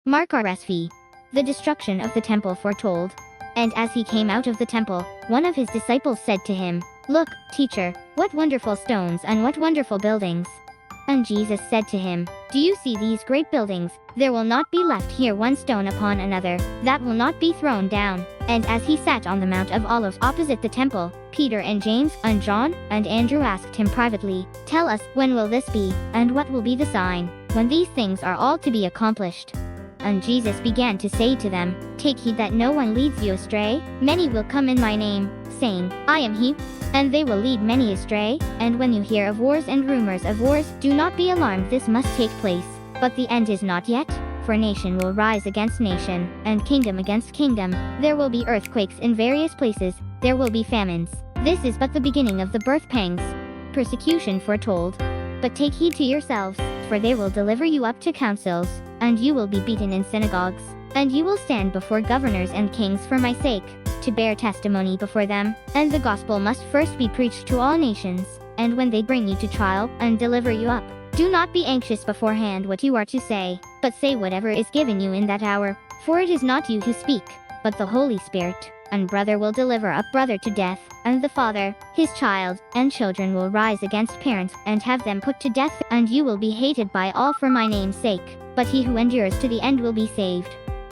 Mark RSV. The destruction of the temple foretold. And as he came out of the temple, one of his disciples said to him, "Look, teacher, what wonderful stones and what wonderful buildings." And Jesus said to him, "Do you see these great buildings? There will not be left here one stone upon another, that will not be thrown down." And as he sat on the Mount of Olives opposite the temple, Peter and James and John and Andrew asked him privately, "Tell us, when will this be, and what will be the sign, when these things are all to be accomplished?" And Jesus began to say to them, "Take heed that no one leads you astray. Many will come in my name, saying, 'I am he,' and they will lead many astray. And when you hear of wars and rumors of wars, do not be alarmed, this must take place, but the end is not yet. For nation will rise against nation, and kingdom against kingdom. There will be earthquakes in various places, there will be famines. This is but the beginning of the birth pangs. Persecution foretold. But take heed to yourselves, for they will deliver you up to councils, and you will be beaten in synagogues, and you will stand before governors and kings for my sake, to bear testimony before them. And the gospel must first be preached to all nations. And when they bring you to trial and deliver you up, do not be anxious beforehand what you are to say, but say whatever is given you in that hour. For it is not you who speak, but the Holy Spirit. And brother will deliver up brother to death, and the father, his child, and children will rise against parents, and have them put to death. And you will be hated by all for my name's sake, but he who endures to the end will be saved.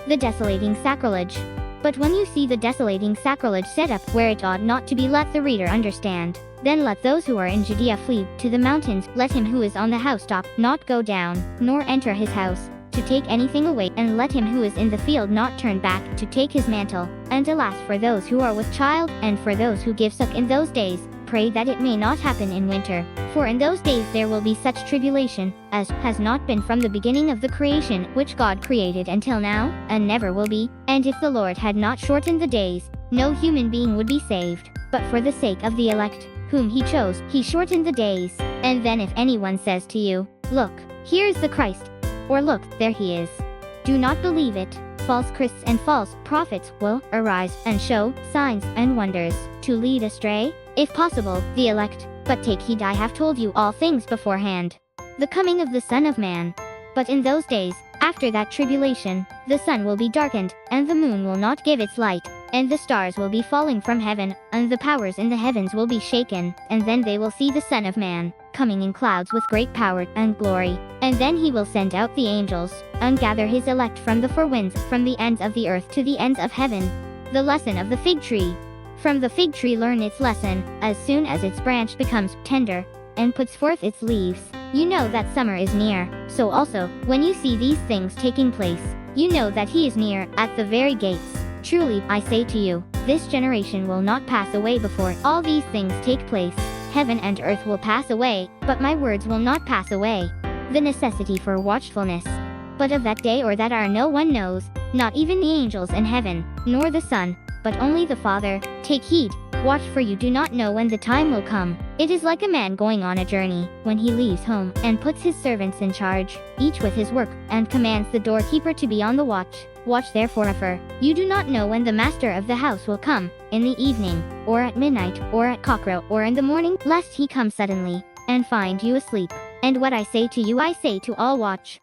The desolating sacrilege. But when you see the desolating sacrilege set up where it ought not to be, let the reader understand. Then let those who are in Judea flee to the mountains. Let him who is on the housetop not go down, nor enter his house, to take anything away. And let him who is in the field not turn back to take his mantle. And alas for those who are with child, and for those who give suck in those days. Pray that it may not happen in winter. For in those days there will be such tribulation, as has not been from the beginning of the creation which God created until now, and never will be. And if the Lord had not shortened the days, no human being would be saved. But for the sake of the elect, whom he chose, he shortened the days. And then if anyone says to you, 'Look, here is the Christ,' or 'Look, there he is,' do not believe it. False Christs and false prophets will arise and show signs and wonders, to lead astray, if possible, the elect. But take heed, I have told you all things beforehand. The coming of the Son of Man. But in those days, after that tribulation, the sun will be darkened, and the moon will not give its light, and the stars will be falling from heaven, and the powers in the heavens will be shaken. And then they will see the Son of Man coming in clouds with great power and glory. And then he will send out the angels, and gather his elect from the four winds, from the ends of the earth to the ends of heaven. The lesson of the fig tree. From the fig tree learn its lesson. As soon as its branch becomes tender, and puts forth its leaves, you know that summer is near. So also, when you see these things taking place, you know that he is near, at the very gates. Truly, I say to you, this generation will not pass away before all these things take place. Heaven and earth will pass away, but my words will not pass away. The necessity for watchfulness. But of that day or that hour no one knows, not even the angels in heaven, nor the Son, but only the Father. Take heed, watch, for you do not know when the time will come. It is like a man going on a journey, when he leaves home, and puts his servants in charge, each with his work, and commands the doorkeeper to be on the watch. Watch therefore, for you do not know when the master of the house will come, in the evening, or at midnight, or at cockcrow, or in the morning, lest he come suddenly, and find you asleep. And what I say to you I say to all, watch.